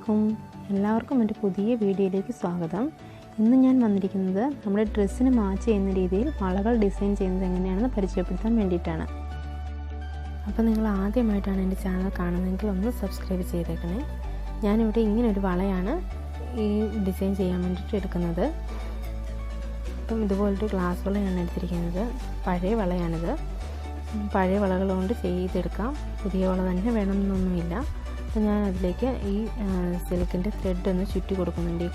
അലൈക്കും. എല്ലാവർക്കും എൻ്റെ പുതിയ വീഡിയോയിലേക്ക് സ്വാഗതം. ഇന്ന് ഞാൻ വന്നിരിക്കുന്നത് നമ്മുടെ ഡ്രസ്സിന് മാച്ച് ചെയ്യുന്ന രീതിയിൽ വളകൾ ഡിസൈൻ ചെയ്യുന്നത് എങ്ങനെയാണെന്ന് പരിചയപ്പെടുത്താൻ വേണ്ടിയിട്ടാണ്. അപ്പോൾ നിങ്ങൾ ആദ്യമായിട്ടാണ് എൻ്റെ ചാനൽ കാണുന്നതെങ്കിൽ ഒന്ന് സബ്സ്ക്രൈബ് ചെയ്തേക്കണേ. ഞാനിവിടെ ഇങ്ങനൊരു വളയാണ് ഈ ഡിസൈൻ ചെയ്യാൻ വേണ്ടിയിട്ട് എടുക്കുന്നത്. അപ്പം ഇതുപോലൊരു ഗ്ലാസ് വളയാണ് എടുത്തിരിക്കുന്നത്. പഴയ വളയാണിത്. പഴയ വളകൾ കൊണ്ട് ചെയ്തെടുക്കാം, പുതിയ വള തന്നെ വേണമെന്നൊന്നുമില്ല. അപ്പോൾ ഞാൻ അതിലേക്ക് ഈ സിൽക്കിൻ്റെ ത്രെഡ് ഒന്ന് ചുറ്റി കൊടുക്കുന്നുണ്ട്. ഈ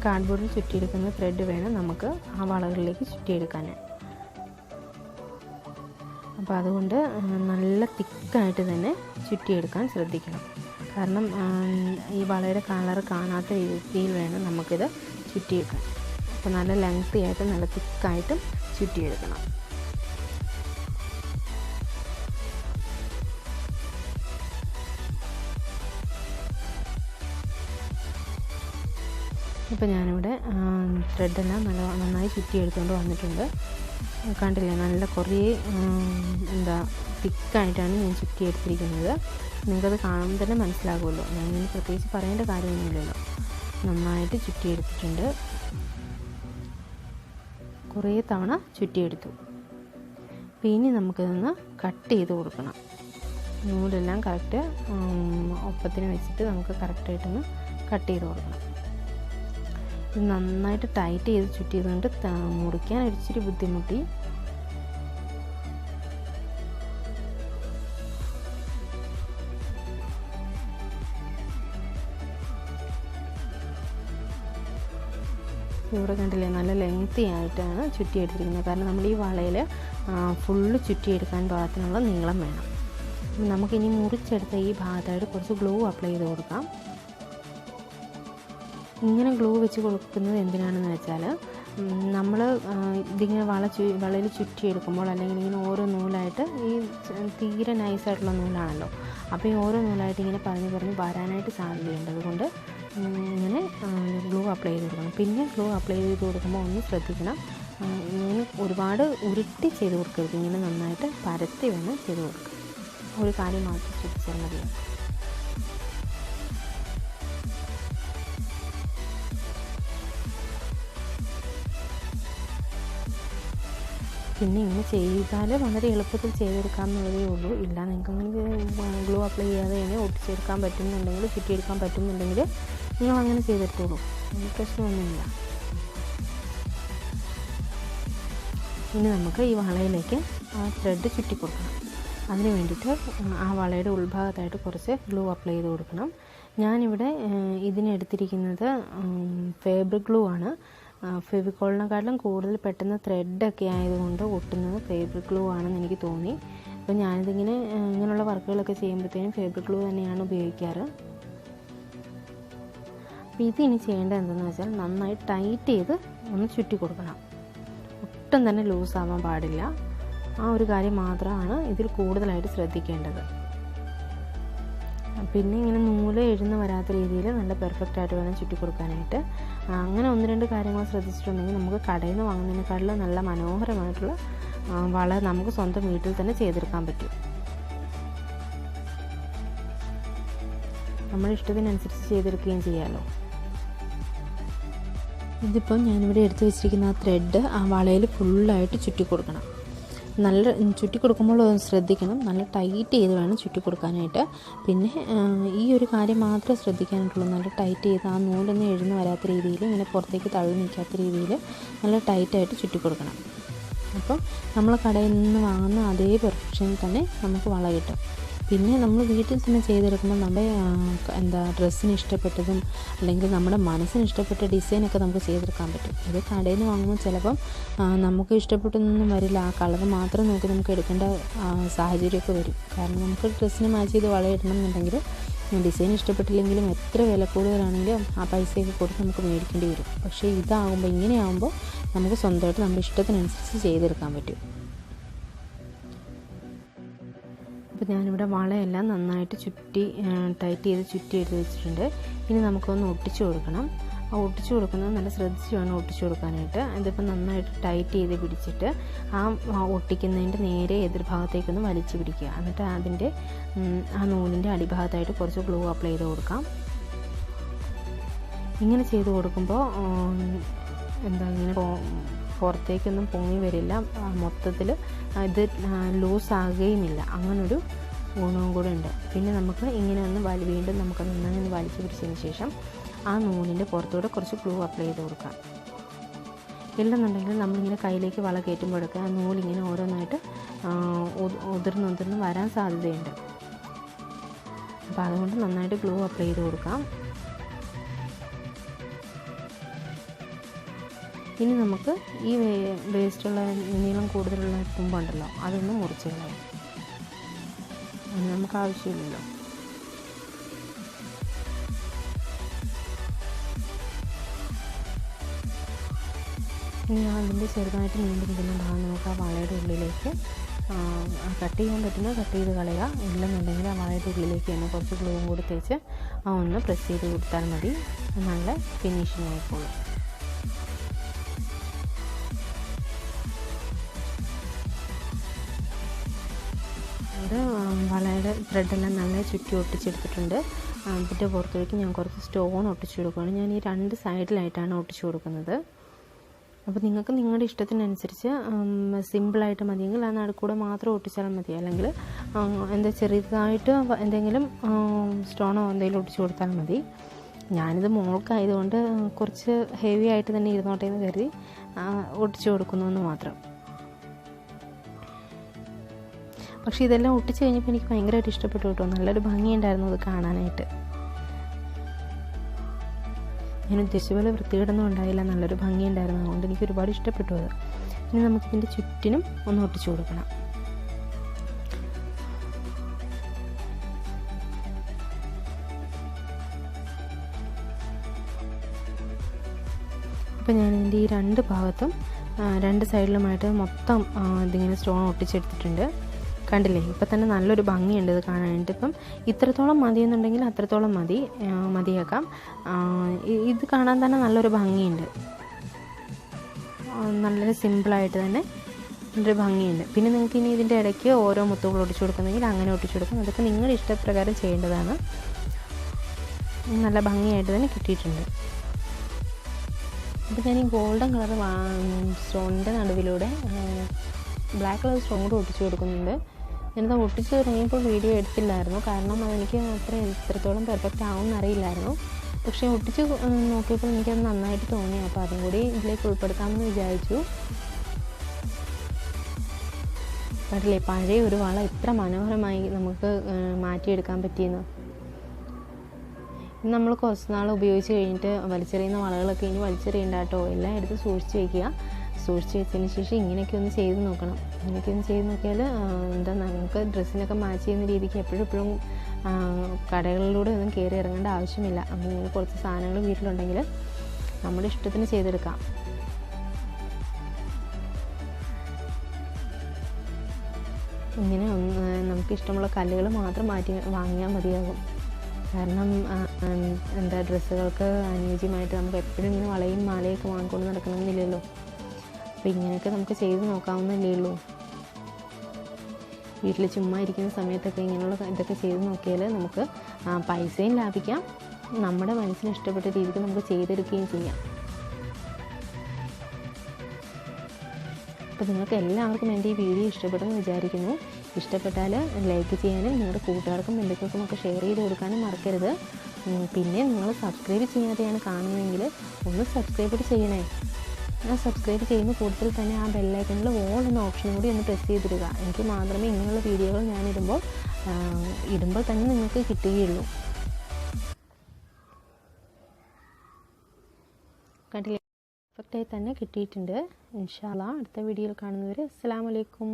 കാർഡ്ബോർഡിൽ ചുറ്റിയെടുക്കുന്ന ത്രെഡ് വേണം നമുക്ക് ആ വളകളിലേക്ക് ചുറ്റിയെടുക്കാൻ. അപ്പോൾ അതുകൊണ്ട് നല്ല തിക്കായിട്ട് തന്നെ ചുറ്റിയെടുക്കാൻ ശ്രദ്ധിക്കണം. കാരണം ഈ വളയുടെ കളർ കാണാത്ത രീതിയിൽ വേണം നമുക്കിത് ചുറ്റിയെടുക്കാൻ. അപ്പോൾ നല്ല ലെങ്തി ആയിട്ട് നല്ല തിക്കായിട്ടും ചുറ്റിയെടുക്കണം. ഇപ്പോൾ ഞാനിവിടെ ത്രെഡെല്ലാം നന്നായി ചുറ്റിയെടുത്തുകൊണ്ട് വന്നിട്ടുണ്ട്. കണ്ടില്ലേ, നല്ല കുറേ തിക്കായിട്ടാണ് ഞാൻ ചുറ്റിയെടുത്തിരിക്കുന്നത്. നിങ്ങൾക്കത് കാണുമ്പോൾ തന്നെ മനസ്സിലാകുമല്ലോ. ഞാനിനി പ്രത്യേകിച്ച് പറയേണ്ട കാര്യമൊന്നുമില്ലല്ലോ. നന്നായിട്ട് ചുറ്റിയെടുത്തിട്ടുണ്ട്. കുറേ തവണ ചുറ്റിയെടുത്തു. പിന്നെ നമുക്കിതൊന്ന് കട്ട് ചെയ്ത് കൊടുക്കണം. നൂലെല്ലാം കറക്റ്റ് ഒപ്പത്തിന് വെച്ചിട്ട് നമുക്ക് കറക്റ്റായിട്ടൊന്ന് കട്ട് ചെയ്ത് കൊടുക്കണം. ഇത് നന്നായിട്ട് ടൈറ്റ് ചെയ്ത് ചുറ്റിയതുകൊണ്ട് മുറിക്കാൻ ഒരിച്ചിരി ബുദ്ധിമുട്ടി. ഇവിടെ കണ്ടില്ലേ, നല്ല ലെങ്തി ആയിട്ടാണ് ചുറ്റിയെടുത്തിരിക്കുന്നത്. കാരണം നമ്മൾ ഈ വളയിൽ ഫുള്ള് ചുറ്റിയെടുക്കാൻ പാകത്തിനുള്ള നീളം വേണം. നമുക്കിനി മുറിച്ചെടുത്ത ഈ ഭാഗത്തായിട്ട് കുറച്ച് ഗ്ലൂ അപ്ലൈ ചെയ്ത് കൊടുക്കാം. ഇങ്ങനെ ഗ്ലൂ വെച്ച് കൊടുക്കുന്നത് എന്തിനാണെന്ന് വെച്ചാൽ, നമ്മൾ ഇതിങ്ങനെ വളയിൽ ചുറ്റിയെടുക്കുമ്പോൾ അല്ലെങ്കിൽ ഇങ്ങനെ ഓരോ നൂലായിട്ട് ഈ തീരെ നൈസായിട്ടുള്ള നൂലാണല്ലോ, അപ്പോൾ ഈ ഓരോ നൂലായിട്ട് ഇങ്ങനെ പറഞ്ഞ് വരാനായിട്ട് സാധ്യതയുണ്ട്. അതുകൊണ്ട് ഇങ്ങനെ ഗ്ലൂ അപ്ലൈ ചെയ്ത് കൊടുക്കണം. പിന്നെ ഗ്ലൂ അപ്ലൈ ചെയ്ത് കൊടുക്കുമ്പോൾ ഒന്ന് ശ്രദ്ധിക്കണം, ഇങ്ങനെ ഒരുപാട് ഉരുട്ടി ചെയ്ത് കൊടുക്കരുത്. ഇങ്ങനെ നന്നായിട്ട് പരത്തി വേണം ചെയ്ത് കൊടുക്കുക. ഒരു കാര്യം മാത്രം ശ്രദ്ധിച്ചാൽ മതിയാണ്. പിന്നെ ഇങ്ങനെ ചെയ്താൽ വളരെ എളുപ്പത്തിൽ ചെയ്തെടുക്കാമെന്നുള്ളതേ ഉള്ളൂ. ഇല്ല, നിങ്ങൾക്ക് ഗ്ലൂ അപ്ലൈ ചെയ്യാതെ തന്നെ ഒട്ടിച്ചെടുക്കാൻ പറ്റുന്നുണ്ടെങ്കിൽ, ചുറ്റിയെടുക്കാൻ പറ്റുന്നുണ്ടെങ്കിൽ നിങ്ങൾ അങ്ങനെ ചെയ്തെടുത്തോളൂ. അതിന് പ്രശ്നമൊന്നുമില്ല. ഇനി നമുക്ക് ഈ വളയിലേക്ക് ആ ത്രെഡ് ചുറ്റി കൊടുക്കണം. അതിന് വേണ്ടിയിട്ട് ആ വളയുടെ ഉൾഭാഗത്തായിട്ട് കുറച്ച് ഗ്ലൂ അപ്ലൈ ചെയ്ത് കൊടുക്കണം. ഞാനിവിടെ ഇതിനെടുത്തിരിക്കുന്നത് ഫാബ്രിക് ഗ്ലൂ ആണ്. ഫെവിക്കോളിനെക്കാട്ടിലും കൂടുതൽ പെട്ടെന്ന് ത്രെഡൊക്കെ ആയതുകൊണ്ട് ഒട്ടുന്നത് ഫാബ്രിക് ഗ്ലൂ ആണെന്ന് എനിക്ക് തോന്നി. അപ്പോൾ ഞാനിതിങ്ങനെ ഇങ്ങനെയുള്ള വർക്കുകളൊക്കെ ചെയ്യുമ്പോഴത്തേനും ഫാബ്രിക് ഗ്ലൂ തന്നെയാണ് ഉപയോഗിക്കാറ്. അപ്പോൾ ഇതിനി ചെയ്യേണ്ടത് എന്തെന്ന് വെച്ചാൽ, നന്നായി ടൈറ്റ് ചെയ്ത് ഒന്ന് ചുറ്റി കൊടുക്കണം. ഒട്ടും തന്നെ ലൂസാവാൻ പാടില്ല. ആ ഒരു കാര്യം മാത്രമാണ് ഇതിൽ കൂടുതലായിട്ട് ശ്രദ്ധിക്കേണ്ടത്. പിന്നെ ഇങ്ങനെ നൂല് എഴുന്ന് വരാത്ത രീതിയിൽ നല്ല പെർഫെക്റ്റ് ആയിട്ട് വേണം ചുറ്റി കൊടുക്കാനായിട്ട്. അങ്ങനെ ഒന്ന് രണ്ട് കാര്യങ്ങൾ ശ്രദ്ധിച്ചിട്ടുണ്ടെങ്കിൽ നമുക്ക് കടയിൽ നിന്ന് വാങ്ങുന്നതിനേക്കാളും നല്ല മനോഹരമായിട്ടുള്ള വള നമുക്ക് സ്വന്തം വീട്ടിൽ തന്നെ ചെയ്തെടുക്കാൻ പറ്റും. നമ്മുടെ ഇഷ്ടത്തിനനുസരിച്ച് ചെയ്തെടുക്കുകയും ചെയ്യാമല്ലോ. ഇതിപ്പോൾ ഞാനിവിടെ എടുത്ത് വെച്ചിരിക്കുന്ന ആ ത്രെഡ് ആ വളയിൽ ഫുള്ളായിട്ട് ചുറ്റി കൊടുക്കണം. നല്ല ചുറ്റി കൊടുക്കുമ്പോൾ ശ്രദ്ധിക്കണം, നല്ല ടൈറ്റ് ചെയ്ത് വേണം ചുറ്റി കൊടുക്കാനായിട്ട്. പിന്നെ ഈ ഒരു കാര്യം മാത്രമേ ശ്രദ്ധിക്കാനായിട്ടുള്ളൂ. നല്ല ടൈറ്റ് ചെയ്ത് ആ നൂലൊന്നും എഴുന്ന് വരാത്ത രീതിയിൽ, ഇങ്ങനെ പുറത്തേക്ക് തള്ളി നിൽക്കാത്ത രീതിയിൽ നല്ല ടൈറ്റായിട്ട് ചുറ്റി കൊടുക്കണം. അപ്പം നമ്മൾ കടയിൽ നിന്ന് വാങ്ങുന്ന അതേ പെർഫെക്ഷനിൽ തന്നെ നമുക്ക് വള കിട്ടും. പിന്നെ നമ്മൾ വീട്ടിൽ തന്നെ ചെയ്തെടുക്കുമ്പോൾ നമ്മുടെ ഡ്രസ്സിന് ഇഷ്ടപ്പെട്ടതും അല്ലെങ്കിൽ നമ്മുടെ മനസ്സിന് ഇഷ്ടപ്പെട്ട ഡിസൈനൊക്കെ നമുക്ക് ചെയ്തെടുക്കാൻ പറ്റും. ഇത് കടയിൽ നിന്ന് വാങ്ങുമ്പോൾ ചിലപ്പം നമുക്ക് ഇഷ്ടപ്പെട്ടൊന്നും വരില്ല. ആ കളർ മാത്രം നോക്കി നമുക്ക് എടുക്കേണ്ട സാഹചര്യമൊക്കെ വരും. കാരണം നമുക്ക് ഡ്രസ്സിന് മാച്ച് ചെയ്ത് വളയിടണം എന്നുണ്ടെങ്കിൽ ഡിസൈൻ ഇഷ്ടപ്പെട്ടില്ലെങ്കിലും എത്ര വില കൂടുതലാണെങ്കിലും ആ പൈസയൊക്കെ കൊടുത്ത് നമുക്ക് മേടിക്കേണ്ടി വരും. പക്ഷേ ഇതാകുമ്പോൾ, ഇങ്ങനെയാകുമ്പോൾ നമുക്ക് സ്വന്തമായിട്ട് നമ്മുടെ ഇഷ്ടത്തിനനുസരിച്ച് ചെയ്തെടുക്കാൻ പറ്റും. അപ്പോൾ ഞാനിവിടെ വളയെല്ലാം നന്നായിട്ട് ടൈറ്റ് ചെയ്ത് ചുറ്റി എടുത്ത് വെച്ചിട്ടുണ്ട്. ഇനി നമുക്കൊന്ന് ഒട്ടിച്ചു കൊടുക്കണം. ഒട്ടിച്ചു കൊടുക്കുന്നത് നല്ല ശ്രദ്ധിച്ച് വേണം ഒട്ടിച്ചു കൊടുക്കാനായിട്ട്. ഇതിപ്പോൾ നന്നായിട്ട് ടൈറ്റ് ചെയ്ത് പിടിച്ചിട്ട് ഒട്ടിക്കുന്നതിൻ്റെ നേരെ എതിർഭാഗത്തേക്കൊന്ന് വലിച്ചു പിടിക്കുക. എന്നിട്ട് അതിൻ്റെ ആ നൂലിൻ്റെ അടിഭാഗത്തായിട്ട് കുറച്ച് ഗ്ലൂ അപ്ലൈ ചെയ്ത് കൊടുക്കാം. ഇങ്ങനെ ചെയ്ത് കൊടുക്കുമ്പോൾ ഇങ്ങനെ പുറത്തേക്കൊന്നും പൊങ്ങി വരില്ല, മൊത്തത്തിൽ ഇത് ലൂസാകുകയുമില്ല. അങ്ങനൊരു ഗുണവും കൂടെ ഉണ്ട്. പിന്നെ നമുക്ക് ഇങ്ങനെ ഒന്ന് വീണ്ടും നമുക്ക് നന്നായി ഒന്ന് വലിച്ചു പിടിച്ചതിന് ശേഷം ആ നൂലിൻ്റെ പുറത്തൂടെ കുറച്ച് ഗ്ലൂ അപ്ലൈ ചെയ്ത് കൊടുക്കാം. ഇല്ലെന്നുണ്ടെങ്കിൽ നമ്മളിങ്ങനെ കയ്യിലേക്ക് വള കയറ്റുമ്പോഴൊക്കെ ആ നൂലിങ്ങനെ ഓരോന്നായിട്ട് ഉതിർന്ന് വരാൻ സാധ്യതയുണ്ട്. അപ്പോൾ അതുകൊണ്ട് നന്നായിട്ട് ഗ്ലൂ അപ്ലൈ ചെയ്ത് കൊടുക്കാം. ഇനി നമുക്ക് ഈ വേസ്റ്റുള്ള നീളം കൂടുതലുള്ള തുമ്പുണ്ടല്ലോ അതൊന്ന് മുറിച്ച് കളയാം. അത് നമുക്ക് ആവശ്യമില്ലല്ലോ. ഇനി അതിൻ്റെ ചെറുതായിട്ട് നീണ്ടിരിക്കുന്ന ഭാഗം നമുക്ക് ആ വളയുടെ ഉള്ളിലേക്ക് കട്ട് ചെയ്യാൻ പറ്റുന്ന കട്ട് ചെയ്ത് കളയുക. ഇല്ലെന്നുണ്ടെങ്കിൽ ആ വളയുടെ ഉള്ളിലേക്ക് തന്നെ കുറച്ച് ഗ്ലൂവും കൂടി തേച്ച് ഒന്ന് പ്രസ് ചെയ്ത് കൊടുത്താൽ മതി. നല്ല ഫിനിഷിങ് ആയിക്കോളും. അത് വളയുടെ ത്രെഡെല്ലാം നല്ല ചുറ്റി ഒട്ടിച്ചെടുത്തിട്ടുണ്ട്. അതിൻ്റെ പുറത്തേക്ക് ഞാൻ കുറച്ച് സ്റ്റോൺ ഒട്ടിച്ചു കൊടുക്കുകയാണ്. ഞാൻ ഈ 2 സൈഡിലായിട്ടാണ് ഒട്ടിച്ചു കൊടുക്കുന്നത്. അപ്പോൾ നിങ്ങൾക്ക് നിങ്ങളുടെ ഇഷ്ടത്തിനനുസരിച്ച് സിമ്പിളായിട്ട് മതിയെങ്കിൽ ആ നടുക്കൂടെ മാത്രം ഒട്ടിച്ചാൽ മതി. അല്ലെങ്കിൽ ചെറുതായിട്ട് എന്തെങ്കിലും സ്റ്റോണോ എന്തെങ്കിലും ഒട്ടിച്ചു കൊടുത്താൽ മതി. ഞാനിത് മോൾക്കായതുകൊണ്ട് കുറച്ച് ഹെവി ആയിട്ട് തന്നെ ഇരുന്നോട്ടെ എന്ന് കരുതി ഒട്ടിച്ചു കൊടുക്കുന്നു എന്ന് മാത്രം. പക്ഷേ ഇതെല്ലാം ഒട്ടിച്ച് കഴിഞ്ഞപ്പോൾ എനിക്ക് ഭയങ്കരമായിട്ട് ഇഷ്ടപ്പെട്ടു കേട്ടോ. നല്ലൊരു ഭംഗിയുണ്ടായിരുന്നു അത് കാണാനായിട്ട്. ഞാൻ ഉദ്ദേശിച്ച പോലെ വൃത്തികേടൊന്നും ഉണ്ടായില്ല, നല്ലൊരു ഭംഗിയുണ്ടായിരുന്നു. അതുകൊണ്ട് എനിക്ക് ഒരുപാട് ഇഷ്ടപ്പെട്ടു അത്. ഇനി നമുക്കിതിൻ്റെ ചുറ്റിനും ഒന്ന് ഒട്ടിച്ചു കൊടുക്കണം. അപ്പോൾ ഞാനിതിൻ്റെ ഈ 2 ഭാഗത്തും 2 സൈഡിലുമായിട്ട് മൊത്തം ഇതിങ്ങനെ സ്റ്റോൺ ഒട്ടിച്ചെടുത്തിട്ടുണ്ട്. കണ്ടില്ലേ, ഇപ്പം തന്നെ നല്ലൊരു ഭംഗിയുണ്ട് ഇത് കാണാനായിട്ട്. ഇപ്പം ഇത്രത്തോളം മതിയെന്നുണ്ടെങ്കിൽ അത്രത്തോളം മതിയാക്കാം. ഇത് കാണാൻ തന്നെ നല്ലൊരു ഭംഗിയുണ്ട്. നല്ലൊരു സിമ്പിളായിട്ട് തന്നെ ഒരു ഭംഗിയുണ്ട്. പിന്നെ നിങ്ങൾക്ക് ഇനി ഇതിൻ്റെ ഇടയ്ക്ക് ഓരോ മുത്തുകൾ ഒട്ടിച്ചു കൊടുക്കുന്നെങ്കിൽ അങ്ങനെ ഒട്ടിച്ചു കൊടുക്കും. അതൊക്കെ നിങ്ങളുടെ ഇഷ്ടപ്രകാരം ചെയ്യേണ്ടതാണ്. നല്ല ഭംഗിയായിട്ട് തന്നെ കിട്ടിയിട്ടുണ്ട്. അപ്പോൾ ഞാൻ ഈ ഗോൾഡൻ കളർ സ്റ്റോണിൻ്റെ നടുവിലൂടെ ബ്ലാക്ക് കളർ സ്റ്റോൺ കൂടെ ഒട്ടിച്ചു കൊടുക്കുന്നുണ്ട്. ഞാനത് ഒട്ടിച്ച് തുടങ്ങിയപ്പോൾ വീഡിയോ എടുത്തില്ലായിരുന്നു, കാരണം അതെനിക്ക് എത്രത്തോളം പെർഫെക്റ്റ് ആവുമെന്ന് അറിയില്ലായിരുന്നു. പക്ഷേ ഒട്ടിച്ച് നോക്കിയപ്പോൾ എനിക്കത് നന്നായിട്ട് തോന്നി. അപ്പോൾ അതും കൂടി ഇതിലേക്ക് ഉൾപ്പെടുത്താമെന്ന് വിചാരിച്ചു. കണ്ടില്ലേ, പഴയ ഒരു വള ഇത്ര മനോഹരമായി നമുക്ക് മാറ്റിയെടുക്കാൻ പറ്റിയെന്ന്. നമ്മൾ കുറച്ച് നാൾ ഉപയോഗിച്ച് കഴിഞ്ഞിട്ട് വലിച്ചെറിയുന്ന വളകളൊക്കെ ഇനി വലിച്ചെറിയണ്ട കേട്ടോ. എല്ലാം എടുത്ത് സൂക്ഷിച്ച് വയ്ക്കുക. സൂക്ഷിച്ച് വെച്ചതിന് ശേഷം ഇങ്ങനെയൊക്കെ ഒന്ന് ചെയ്ത് നോക്കണം. ഇങ്ങനെയൊക്കെ ഒന്ന് ചെയ്ത് നോക്കിയാൽ നമുക്ക് ഡ്രസ്സിനൊക്കെ മാച്ച് ചെയ്യുന്ന രീതിക്ക് എപ്പോഴും കടകളിലൂടെ ഒന്നും കയറി ഇറങ്ങേണ്ട ആവശ്യമില്ല. അങ്ങനെ കുറച്ച് സാധനങ്ങൾ വീട്ടിലുണ്ടെങ്കിൽ നമ്മുടെ ഇഷ്ടത്തിന് ചെയ്തെടുക്കാം. ഇങ്ങനെ നമുക്ക് ഇഷ്ടമുള്ള കല്ലുകൾ മാത്രം വാങ്ങിയാൽ മതിയാകും. കാരണം ഡ്രസ്സുകൾക്ക് അനുയോജ്യമായിട്ട് നമുക്ക് എപ്പോഴും ഇങ്ങനെ വളയും മാലയൊക്കെ വാങ്ങിക്കൊണ്ട് നടക്കണമെന്നില്ലല്ലോ. അപ്പോൾ ഇങ്ങനെയൊക്കെ നമുക്ക് ചെയ്ത് നോക്കാവുന്നല്ലേ ഉള്ളൂ. വീട്ടിൽ ചുമ്മാ ഇരിക്കുന്ന സമയത്തൊക്കെ ഇങ്ങനെയുള്ള ഇതൊക്കെ ചെയ്ത് നോക്കിയാൽ നമുക്ക് പൈസയും ലാഭിക്കാം, നമ്മുടെ മനസ്സിന് ഇഷ്ടപ്പെട്ട രീതിക്ക് നമുക്ക് ചെയ്തെടുക്കുകയും ചെയ്യാം. അപ്പോൾ നിങ്ങൾക്ക് എല്ലാവർക്കും എൻ്റെ ഈ വീഡിയോ ഇഷ്ടപ്പെടുമെന്ന് വിചാരിക്കുന്നു. ഇഷ്ടപ്പെട്ടാൽ ലൈക്ക് ചെയ്യാനും നിങ്ങളുടെ കൂട്ടുകാർക്കും ബന്ധുക്കൾക്കും ഒക്കെ ഷെയർ ചെയ്ത് കൊടുക്കാനും മറക്കരുത്. പിന്നെ നിങ്ങൾ സബ്സ്ക്രൈബ് ചെയ്യാതെയാണ് കാണുന്നതെങ്കിൽ ഒന്ന് സബ്സ്ക്രൈബ് ചെയ്യണേ. ആ സബ്സ്ക്രൈബ് ചെയ്യുന്ന കൂടുതൽ തന്നെ ആ ബെല്ലൈക്കണിൽ ഓൾ എന്ന ഓപ്ഷനും കൂടി ഒന്ന് പ്രസ് ചെയ്തിടുക. എനിക്ക് മാത്രമേ ഇങ്ങനെയുള്ള വീഡിയോകൾ ഞാൻ ഇടുമ്പോൾ തന്നെ നിങ്ങൾക്ക് കിട്ടുകയുള്ളൂ. കണ്ടില്ലേ, പെർഫെക്റ്റായി തന്നെ കിട്ടിയിട്ടുണ്ട്. ഇൻഷാ അല്ലാഹ് അടുത്ത വീഡിയോയിൽ കാണുന്നവരെ അസ്സലാമു അലൈക്കും.